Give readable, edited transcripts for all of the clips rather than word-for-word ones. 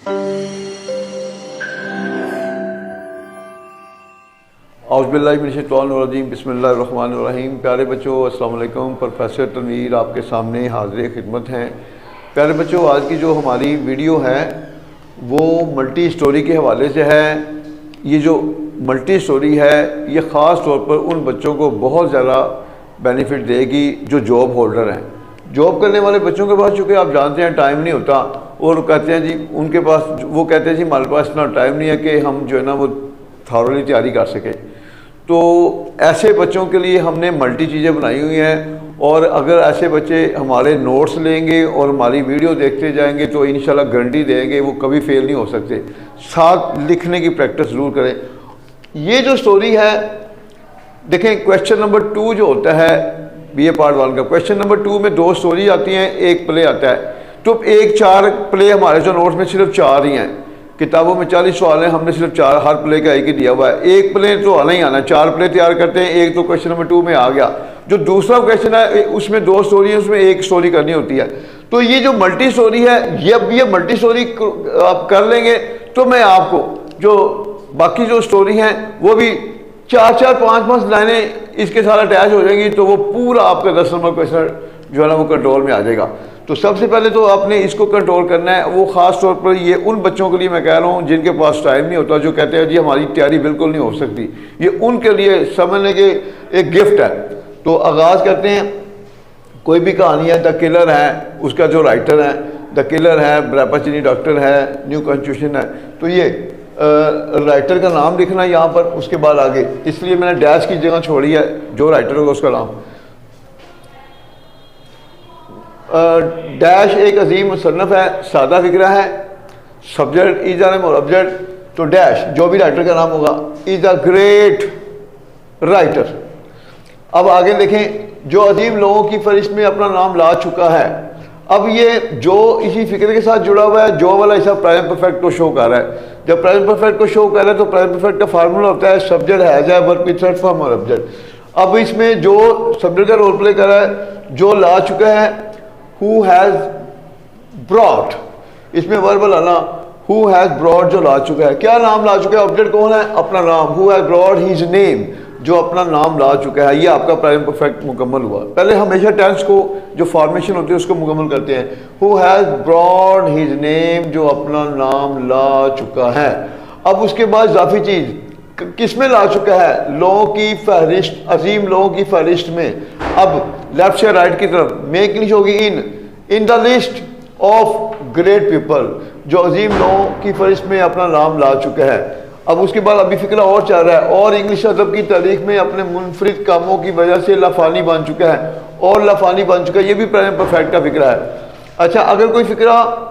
औज़ुबिल्लाहिमिनश्शैतानिर्रजीम बिस्मिल्लाहिर्रहमानिर्रहीम। प्यारे बच्चों अस्सलाम वालेकुम। प्रोफेसर तनवीर आपके सामने हाज़िर खिदमत हैं। प्यारे बच्चों, आज की जो हमारी वीडियो है वो मल्टी स्टोरी के हवाले से है। ये जो मल्टी स्टोरी है ये ख़ास तौर पर उन बच्चों को बहुत ज़्यादा बेनिफिट देगी जो जॉब होल्डर हैं। जॉब करने वाले बच्चों के पास चूँकि आप जानते हैं टाइम नहीं होता, और कहते हैं जी उनके पास, वो कहते हैं जी हमारे पास इतना टाइम नहीं है कि हम जो है ना वो थॉरली तैयारी कर सकें। तो ऐसे बच्चों के लिए हमने मल्टी चीज़ें बनाई हुई हैं, और अगर ऐसे बच्चे हमारे नोट्स लेंगे और हमारी वीडियो देखते जाएंगे तो इंशाल्लाह गारंटी देंगे वो कभी फेल नहीं हो सकते। साथ लिखने की प्रैक्टिस ज़रूर करें। ये जो स्टोरी है देखें, क्वेश्चन नंबर 2 जो होता है BA पार्ट 1 का, क्वेश्चन नंबर 2 में 2 स्टोरी आती हैं, एक प्ले आता है। तो 4 प्ले हमारे जो नोट्स में सिर्फ 4 ही हैं। किताबों में 40 सवाल हैं, हमने सिर्फ 4, हर प्ले का एक ही दिया हुआ है। एक प्ले तो आना ही आना है, 4 प्ले तैयार करते हैं। एक तो क्वेश्चन नंबर 2 में आ गया। जो दूसरा क्वेश्चन है उसमें 2 स्टोरी है, उसमें एक स्टोरी करनी होती है। तो ये जो मल्टी स्टोरी है, ये मल्टी स्टोरी आप कर लेंगे तो मैं आपको जो बाकी जो स्टोरी हैं वो भी 4-4, 5-5 लाइनें इसके साथ अटैच हो जाएंगी, तो वो पूरा आपका 10 नंबर क्वेश्चन जो है ना वो कंट्रोल में आ जाएगा। तो सबसे पहले तो आपने इसको कंट्रोल करना है। वो ख़ास तौर पर ये उन बच्चों के लिए मैं कह रहा हूँ जिनके पास टाइम नहीं होता, जो कहते हैं जी हमारी तैयारी बिल्कुल नहीं हो सकती। ये उनके लिए समझने के एक गिफ्ट है। तो आगाज़ करते हैं। कोई भी कहानी है, द किलर है, उसका जो राइटर है द किलर है, ब्रैपाचिनी डॉक्टर है, न्यू कॉन्स्टिट्यूशन है। तो ये राइटर का नाम लिखना यहाँ पर, उसके बाद आगे, इसलिए मैंने डैश की जगह छोड़ी है, जो राइटर होगा उसका नाम। डैश एक अजीम मुसन्नफ है, सादा फिक्रा है, सब्जेक्ट इज एन ऑब्जेक्ट। तो डैश जो भी राइटर का नाम होगा इज अ ग्रेट राइटर। अब आगे देखें, जो अजीम लोगों की फहरिस्त में अपना नाम ला चुका है। अब ये जो इसी फिक्र के साथ जुड़ा हुआ है, जो वाला हिस्सा प्रेजेंट परफेक्ट को शो कर रहा है। जब प्रेजेंट परफेक्ट को शो कर रहा है तो प्रेजेंट परफेक्ट का फार्मूला होता है सब्जेक्ट हैज है वर्ब विद थर्ड फॉर्म और ऑब्जेक्ट। अब इसमें जो सब्जेक्ट का रोल प्ले कर रहा है, जो ला चुका है, हु हैज ब्रॉट, इसमें वर्ब लाना, हु हैज ब्रॉट जो ला चुका है। क्या नाम ला चुका है? ऑब्जेक्ट कौन है? अपना नाम। Who has brought his name, जो अपना नाम ला चुका है। ये आपका प्रेजेंट परफेक्ट मुकम्मल हुआ। पहले हमेशा टेंस को जो फॉर्मेशन होती है उसको मुकम्मल करते हैं। Who has brought his name, जो अपना नाम ला चुका है। अब उसके बाद इजाफी चीज किसमें ला चुका है? लोगों की फहरिस्त, अजीम लोगों की फहरिस्त में। अब लेफ्ट से राइट की तरफ में इंग्लिश होगी इन the list of great people, जो अजीम लोगों की फहरिस्त में अपना नाम ला चुका है। अब उसके बाद अभी फिक्रा और चल रहा है, और इंग्लिश अदब की तारीख में अपने मुनफरिद कामों की वजह से लाफानी बन चुका है, और लाफानी बन चुका है। ये भी प्रेजेंट परफेक्ट का फिक्रा है। अच्छा, अगर कोई फिक्रा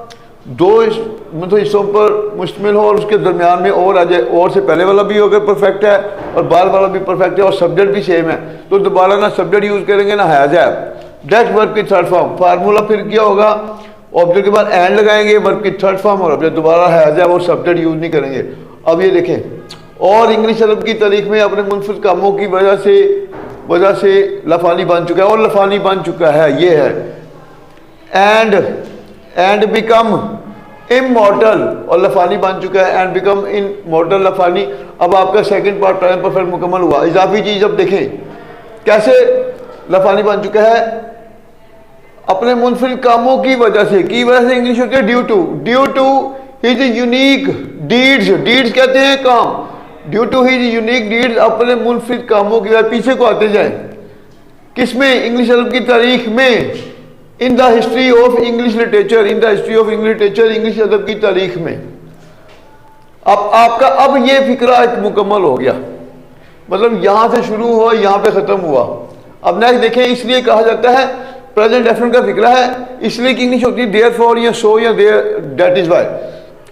2 मतलब हिस्सों पर मुश्तमिल हो और उसके दरमियान में और आ जाए, और से पहले वाला भी अगर परफेक्ट है और बाद वाला भी परफेक्ट है और सब्जेक्ट भी सेम है, तो दोबारा ना सब्जेक्ट यूज करेंगे ना हैज है। दैट वर्ब की थर्ड फॉर्म। फार्मूला फिर क्या होगा? ऑब्जेक्ट के बाद एंड लगाएंगे, वर्ब की थर्ड फॉर्म और ऑब्जेक्ट, दोबारा हैज है और सब्जेक्ट यूज नहीं करेंगे। अब ये देखें, और इंग्लिश अरब की तारीख में अपने मुनफरिद कामों की वजह से लफानी बन चुका है, और लफानी बन चुका है। ये है एंड बिकम इमॉर्टल, और लफानी बन चुका है, एंड बिकम इमॉर्टल लफानी। अब आपका सेकंड पार्ट प्रेजेंट परफेक्ट मुकम्मल हुआ। इजाफी चीज अब देखें कैसे लफानी बन चुका है, अपने मुनफरिद कामों की वजह से। इंग्लिश होती है due to his unique deeds. Deeds कहते हैं काम। Due to his unique deeds, अपने मुनफरिद कामों की वजह। पीछे को आते जाए, किसमें? इंग्लिश अरब की तारीख में। In the history of English literature, in the history of English literature, English अदब की तारीख में। अब आपका अब ये फिक्रा एक मुकम्मल हो गया, मतलब यहां से शुरू हुआ यहां पे खत्म हुआ। अब नेक्स्ट देखें, इसलिए कहा जाता है प्रेजेंट डेफिनेट का फिक्रा है, इसलिए कि इंग्लिश होती है देयरफॉर या सो या there, that is why,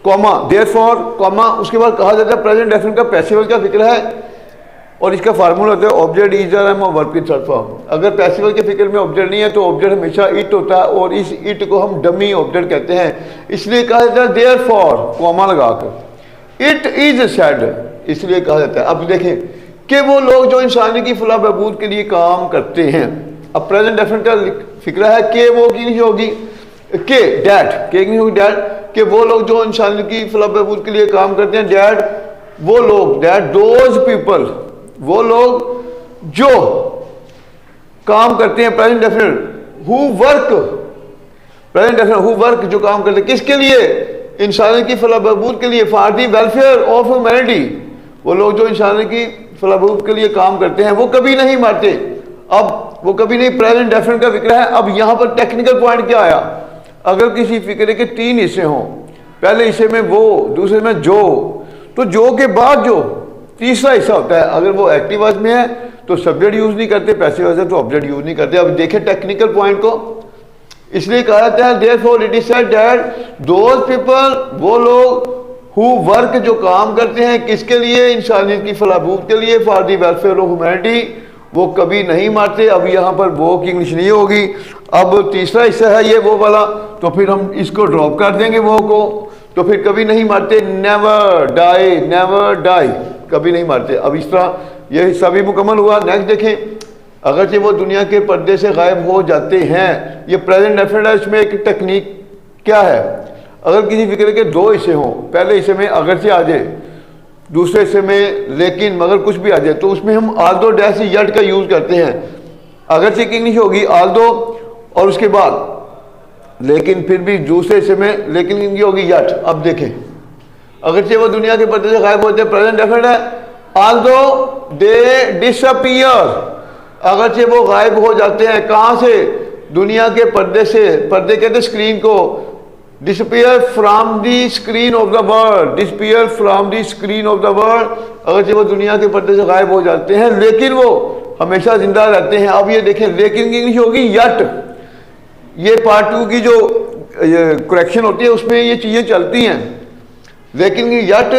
comma therefore comma, उसके बाद कहा जाता है प्रेजेंट डेफिनेट का पैसिव का फिक्र है, और इसका फार्मूला होता है ऑब्जेक्ट इज एम वर्ब की थर्ड फॉर्म। अगर पैसिव के फिक्र में ऑब्जेक्ट नहीं है तो ऑब्जेक्ट हमेशा इट होता है, और इस इट को हम डमी ऑब्जेक्ट कहते हैं। इसलिए कहा जाता है देयरफॉर कॉमा लगाकर इट इज सेड, इसलिए कहा जाता है। अब देखें कि वो लोग जो इंसानी की फलाह बहबूद के लिए काम करते हैं। अब प्रेजेंट डेफिनेट का फिक्रा है कि वो की नहीं होगी, के डैट के नहीं होगी डैट कि वो लोग जो इंसान की फलाह बहबूद के लिए काम करते हैं, डैट वो लोग, डैट दोज पीपल, वो लोग जो काम करते हैं, present definite who work, present definite who work जो काम करते हैं किसके लिए, इंसान की फलाह बहबूद के लिए, for the welfare of humanity, वो लोग जो इंसान की फलाह बहबूद के लिए काम करते हैं वो कभी नहीं मरते। अब वो कभी नहीं, प्रेजेंट डेफिनेट का फिक्र है। अब यहां पर टेक्निकल पॉइंट क्या आया, अगर किसी फिक्रे के 3 हिस्से हों, पहले हिस्से में वो, दूसरे में जो, तो जो के बाद जो तीसरा हिस्सा होता है, अगर वो एक्टिव वॉइस में है तो सब्जेक्ट यूज नहीं करते, पैसिव वॉइस है तो ऑब्जेक्ट यूज नहीं करते। अब देखें टेक्निकल पॉइंट को, इसलिए कहा जाता है therefore it is said that those people, वो लोग हु वर्क जो काम करते हैं किसके लिए, इंसानियत की फलाहबूद के लिए, for the welfare of humanity, वो कभी नहीं मारते। अब यहाँ पर वो की इंग्लिश नहीं होगी। अब तीसरा हिस्सा है ये वो वाला, तो फिर हम इसको ड्रॉप कर देंगे वो को, तो फिर कभी नहीं मारते, नेवर डाई, नेवर डाई, कभी नहीं मारते। अब इस तरह ये हिस्सा भी मुकम्मल हुआ। नेक्स्ट देखें, अगरचे वो दुनिया के पर्दे से गायब हो जाते हैं, ये प्रेजेंट डेफिनेट है। इसमें एक टेक्निक क्या है, अगर किसी फिक्र के 2 हिस्से हों, पहले हिस्से में अगरचे आ जाए, दूसरे हिस्से में लेकिन मगर कुछ भी आ जाए, तो उसमें हम आल्दो डैश यट का यूज करते हैं। अगरचे की इंग्लिश होगी आल्दो और उसके बाद लेकिन, फिर भी दूसरे हिस्से में लेकिन इनकी होगी यट। अब देखें, अगरचे वो दुनिया के पर्दे से गायब होते हैं, प्रेजेंट डेफिनेट है, आल्दो दे डिसअपीयर, अगरचे वो गायब हो जाते हैं, कहां से, दुनिया के पर्दे से, पर्दे कहते स्क्रीन को, disappear from the screen of the world, disappear from the screen of the world, अगरचे वो दुनिया के पर्दे से गायब हो जाते हैं लेकिन वो हमेशा जिंदा रहते हैं। अब ये देखें, लेकिन की इंग्लिश होगी यट। ये पार्ट 2 की जो करेक्शन होती है उसमें ये चीजें चलती हैं, लेकिन यट,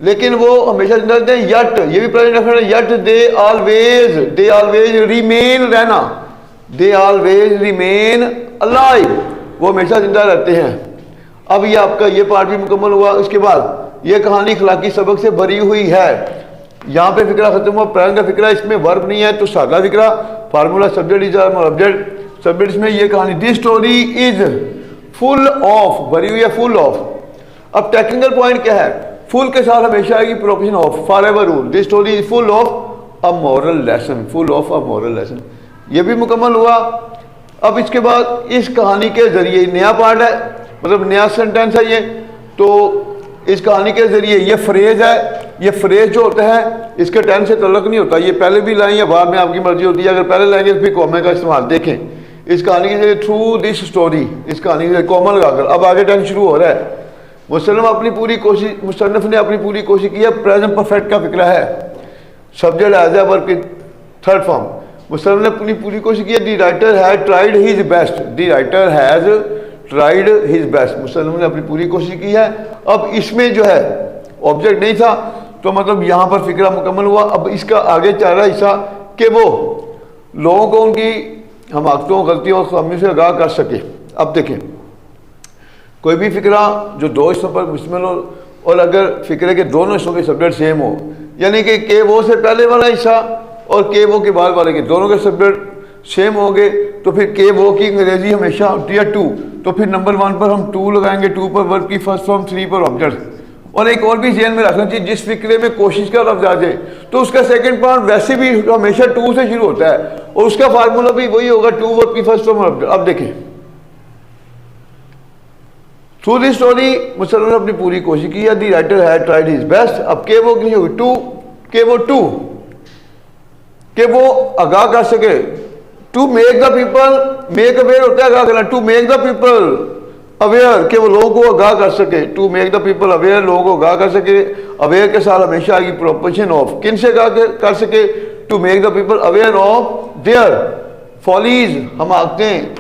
लेकिन वो हमेशा जिंदा रहते हैं, यट, ये भी प्रेजेंट डेफिनेट है, यट दे ऑलवेज रिमेन, रहना, दे ऑलवेज रिमेन अलाइव, वो हमेशा जिंदा रहते हैं। अब ये आपका ये पार्ट भी मुकम्मल हुआ। उसके बाद ये कहानी अखलाकी सबक से भरी हुई है। यहाँ पे फिक्रा खत्म हुआ, प्रेजेंट का फिक्रा, इसमें वर्ब नहीं है तो सादा फिक्रा, formula subject is object, subject इसमें ये कहानी, this story is full of, भरी हुई है फुल ऑफ। अब टेक्निकल पॉइंट क्या है, फुल के साथ हमेशा आएगी preposition of, forever rule, this story is full of a moral lesson, full of a moral lesson, ये भी मुकम्मल हुआ। अब इसके बाद इस कहानी के जरिए नया पार्ट है, मतलब नया सेंटेंस है ये, तो इस कहानी के जरिए ये फ्रेज है, ये फ्रेज जो होता है इसके टेंस से तल्लुक नहीं होता, ये पहले भी लाएं या बाद में आपकी मर्जी होती है, अगर पहले लाएंगे तो फिर कॉमे का इस्तेमाल। देखें इस कहानी के जरिए, थ्रू दिस स्टोरी, इस कहानी के कॉमा लगाकर, अब आगे टेंस शुरू हो रहा है। मुसन्निफ अपनी पूरी कोशिश, मुसन्निफ ने अपनी पूरी कोशिश की है, प्रेजेंट परफेक्ट का फिक्रा है, सब्जेक्ट एज ए वर्ब की थर्ड फॉर्म, मुसन्निफ ने अपनी पूरी कोशिश की है। The writer has tried his best, the writer has tried his best, मुसन्निफ ने अपनी पूरी कोशिश की है। अब इसमें जो है ऑब्जेक्ट नहीं था, तो मतलब यहाँ पर फिक्रा मुकम्मल हुआ। अब इसका आगे चल रहा हिस्सा कि वो लोगों को उनकी हमाकतों, गलतियों और खामियों से आगाह कर सके। अब देखें, कोई भी फिक्रा जो 2 हिस्सों पर मुश्तमिल हो और अगर फिक्रे के दोनों हिस्सों के सब्जेक्ट सेम हो, यानी कि के वो से पहले वाला हिस्सा और के वो के बाद वाले के दोनों के सब्जेक्ट सेम होंगे, तो फिर के वो की अंग्रेजी हमेशा होती है 2, तो फिर नंबर 1 पर हम 2 लगाएंगे, 2 पर वर्ब की फर्स्ट फॉर्म, 3 पर ऑब्जेक्ट। और एक और भी ज़हन में रखना चाहिए, जिस फिक्रे में कोशिश का लफ्ज आ जाए तो उसका सेकंड पार्ट वैसे भी हमेशा 2 से शुरू होता है और उसका फार्मूला भी वही होगा, 2 वर्ब की फर्स्ट फॉर्म ऑब्जेक्ट। अब देखें, थ्रू दिस स्टोरी मुसन्निफ ने अपनी पूरी कोशिश की है, the writer had tried his best. अब के वो की होगी 2, के वो 2, कि वो आगाह कर सके, to make the people, make aware होता है आगाह करना, to make the people aware, कि वो लोगों को आगाह कर सके, to make the people aware, लोगों को आगाह कर सके। अवेयर के साथ हमेशा आएगी प्रोपोजिशन ऑफ, किन से आगाह कर सके, to make the people aware of their follies, हमाकतें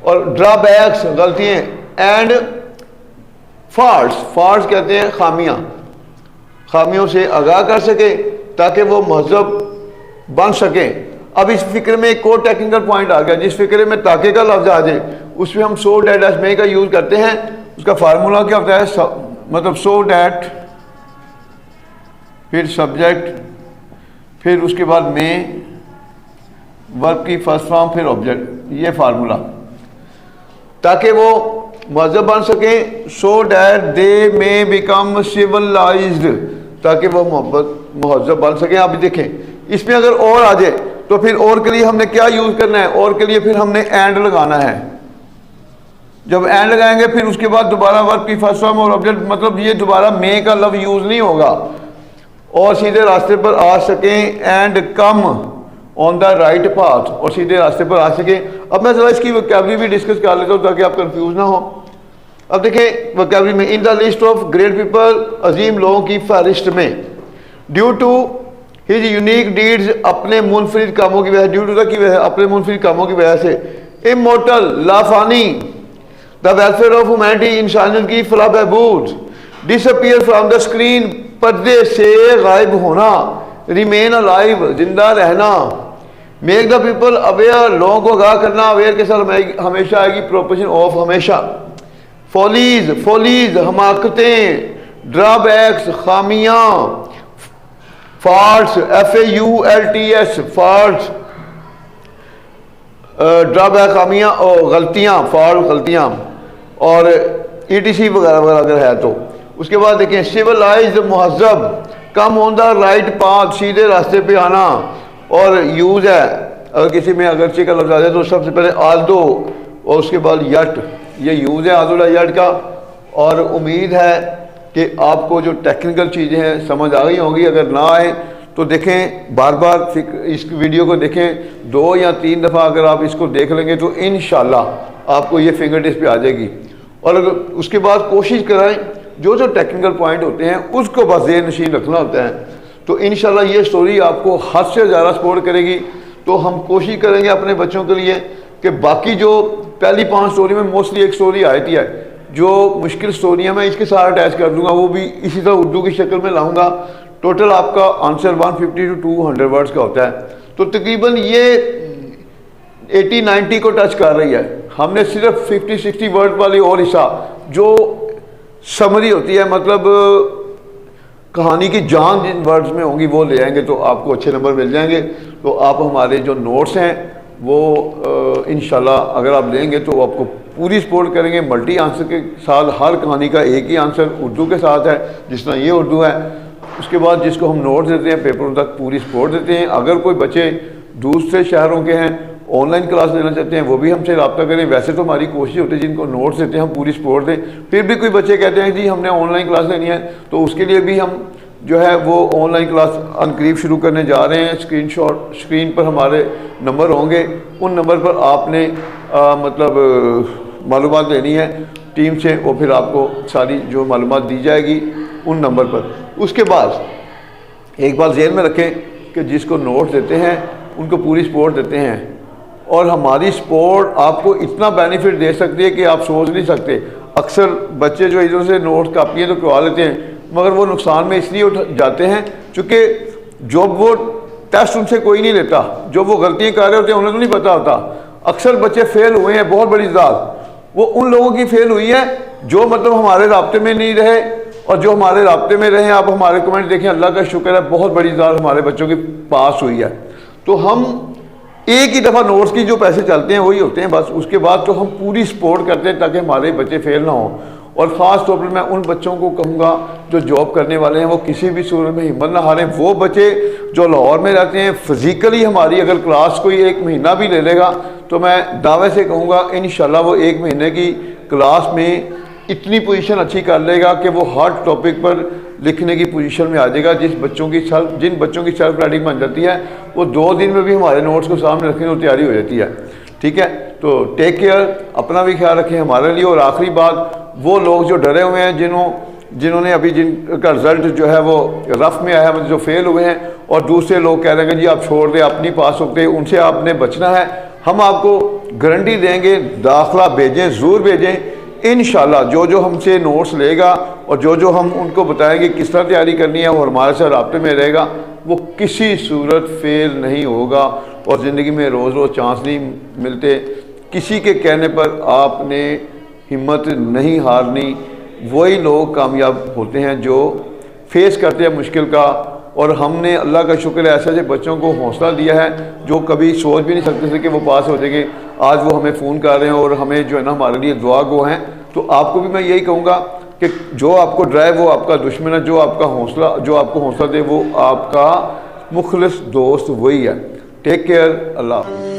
और ड्रॉबैक्स, गलतियां, एंड फॉल्ट्स, फॉल्ट्स कहते हैं खामियां, खामियों से आगाह कर सके ताकि वो महजब बन सके। अब इस फिक्र में एक और टेक्निकल पॉइंट आ गया, जिस फिक्रे में ताके का लफ्ज आ जाए उसमें हम सो डैट एस मे का यूज करते हैं। उसका फार्मूला क्या होता है, मतलब सो डैट, फिर सब्जेक्ट, फिर उसके बाद में वर्ब की फर्स्ट फॉर्म, फिर ऑब्जेक्ट, ये फार्मूला। ताकि वो महजब बन सकें, so that they may become civilized, ताकि वो महजब बन सकें। आप देखें इसमें अगर और आ जाए तो फिर और के लिए हमने क्या यूज़ करना है, और के लिए फिर हमने एंड लगाना है। जब एंड लगाएंगे फिर उसके बाद दोबारा वर्ब की फर्स्ट फॉर्म और ऑब्जेक्ट, मतलब ये दोबारा मे का लव यूज़ नहीं होगा और सीधे रास्ते पर आ सकें, and come on the right path, और सीधे रास्ते पर आ सकें। अब मैं ज़रा इसकी वोकैबुलरी भी डिस्कस कर लेता हूँ ताकि आप कंफ्यूज ना हो। अब देखें वोकैबुलरी में, in the list of great people, अजीम लोगों की फहरिस्त में, due to his unique deeds, अपने मुनफरिद कामों की वजह, ड्यू टू द की वजह, अपने मुनफरिद कामों की वजह से, इमोर्टल लाफानी, द वेलफेयर ऑफ ह्यूमैनिटी, इंसानियत की फलाह बहबूद, डिसअपीयर फ्रॉम द स्क्रीन, पर्दे से गायब होना, रिमेन अलाइव, जिंदा रहना, मेक द पीपल अवेयर, लोगों को आगाह करना, अवेयर के साथ हमेशा आएगी प्रोपोर्शन ऑफ हमेशा, फॉलीज, फॉलीज हमाकतें, ड्रॉबैक्स खामियां, फॉल्ट्स FAULTS फॉल्ट्स, ड्रॉबैक खामियां और गलतियां, फॉल्ट गलतियां, और ETC वगैरह वगैरह अगर है तो। उसके बाद देखें सिविलाइज्ड महजब, come on the right path, सीधे रास्ते पे आना, और यूज़ है अगर किसी में अगरचे का लफ्ज़ आ जाए तो सबसे पहले आल्दो और उसके बाद यट, ये यूज़ है आल्दो यट का। और उम्मीद है कि आपको जो टेक्निकल चीज़ें हैं समझ आ गई होंगी। अगर ना आए तो देखें, बार बार इस वीडियो को देखें, 2 या 3 दफ़ा अगर आप इसको देख लेंगे तो इंशाल्लाह आपको ये फिंगर टिप्स पे आ जाएगी। और अगर उसके बाद कोशिश कराएं जो जो टेक्निकल पॉइंट होते हैं उसको बस ज़हन नशीन रखना होता है, तो इंशाल्लाह ये स्टोरी आपको हद से ज़्यादा सपोर्ट करेगी। तो हम कोशिश करेंगे अपने बच्चों के लिए कि बाकी जो पहली 5 स्टोरी में मोस्टली एक स्टोरी आती है, जो मुश्किल स्टोरियाँ मैं इसके साथ अटैच कर दूंगा, वो भी इसी तरह उर्दू की शक्ल में लाऊंगा। टोटल आपका आंसर 150 to 200 वर्ड्स का होता है, तो तकरीबन ये 80-90 को टच कर रही है। हमने सिर्फ 50-60 वर्ड वाली और हिस्सा जो समरी होती है, मतलब कहानी की जान जिन वर्ड्स में होंगी वो ले आएंगे तो आपको अच्छे नंबर मिल जाएंगे। तो आप हमारे जो नोट्स हैं वो इंशाल्लाह अगर आप लेंगे तो आपको पूरी सपोर्ट करेंगे। मल्टी आंसर के साथ, हर कहानी का एक ही आंसर उर्दू के साथ है, जिस तरह ये उर्दू है। उसके बाद जिसको हम नोट्स देते हैं पेपर तक पूरी सपोर्ट देते हैं। अगर कोई बच्चे दूसरे शहरों के हैं, ऑनलाइन क्लास लेना चाहते हैं, वो भी हमसे रब्ता करें। वैसे तो हमारी कोशिश होती है जिनको नोट्स देते हैं हम पूरी सपोर्ट दें। फिर भी कोई बच्चे कहते हैं जी हमने ऑनलाइन क्लास लेनी है, तो उसके लिए भी हम जो है वो ऑनलाइन क्लास अनकरीब शुरू करने जा रहे हैं। स्क्रीन पर हमारे नंबर होंगे, उन नंबर पर आपने मतलब मालूमात लेनी है टीम से, और फिर आपको सारी जो मालूमात दी जाएगी उन नंबर पर। उसके बाद एक बात ज़हन में रखें कि जिसको नोट्स देते हैं उनको पूरी सपोर्ट देते हैं, और हमारी सपोर्ट आपको इतना बेनिफिट दे सकती है कि आप सोच नहीं सकते। अक्सर बच्चे जो इधर से नोट्स कापियाँ तो करवा लेते हैं, मगर वो नुकसान में इसलिए उठ जाते हैं क्योंकि जो वो टेस्ट उनसे कोई नहीं लेता, जो वो गलतियाँ कर रहे होते हैं उन्हें तो नहीं पता होता। अक्सर बच्चे फेल हुए हैं, बहुत बड़ी ज़ात वो उन लोगों की फेल हुई है जो मतलब हमारे राब्ते में नहीं रहे, और जो हमारे राब्ते में रहे। आप हमारे कमेंट देखें, अल्लाह का शुक्र है बहुत बड़ी ज़ात हमारे बच्चों की पास हुई है। तो हम एक ही दफ़ा नोट्स की जो पैसे चलते हैं वही होते हैं बस। उसके बाद तो हम पूरी सपोर्ट करते हैं ताकि हमारे बच्चे फेल ना हों। और ख़ास तौर पर मैं उन बच्चों को कहूँगा जो जॉब करने वाले हैं वो किसी भी सूरत में हिम्मत ना हारें। वो बच्चे जो लाहौर में रहते हैं, फिज़िकली हमारी अगर क्लास कोई 1 महीना भी ले लेगा तो मैं दावे से कहूँगा इंशाल्लाह वो 1 महीने की क्लास में इतनी पोजीशन अच्छी कर लेगा कि वो हर टॉपिक पर लिखने की पोजीशन में आ जाएगा। जिन बच्चों की सेल्फ राइटिंग बन जाती है वो 2 दिन में भी हमारे नोट्स को सामने रखने की तैयारी हो जाती है। ठीक है, तो टेक केयर, अपना भी ख्याल रखें हमारे लिए। और आखिरी बात, वो लोग जो डरे हुए हैं, जिन्होंने अभी जिनका रिजल्ट जो है वो रफ में आया, मतलब जो फेल हुए हैं, और दूसरे लोग कह रहे हैं कि जी आप छोड़ दें, आप नहीं पास होते, उनसे आपने बचना है। हम आपको गारंटी देंगे, दाखिला भेजें, ज़रूर भेजें इंशाल्लाह। जो जो हमसे नोट्स लेगा और जो जो हम उनको बताएंगे किस तरह तैयारी करनी है और हमारे साथ राब्ते में रहेगा, वो किसी सूरत फेल नहीं होगा। और ज़िंदगी में रोज़ रोज़ चांस नहीं मिलते। किसी के कहने पर आपने हिम्मत नहीं हारनी। वही लोग कामयाब होते हैं जो फेस करते हैं मुश्किल का। और हमने अल्लाह का शुक्र है ऐसे ऐसे बच्चों को हौसला दिया है जो कभी सोच भी नहीं सकते थे कि वो पास हो जाएंगे। आज वो हमें फ़ोन कर रहे हैं और हमें जो है ना हमारे लिए दुआ गो हैं। तो आपको भी मैं यही कहूँगा कि जो आपको डराए वो आपका दुश्मन है, जो आपको हौसला दे वो आपका मुखलिस दोस्त वही है। टेक केयर, अल्लाह।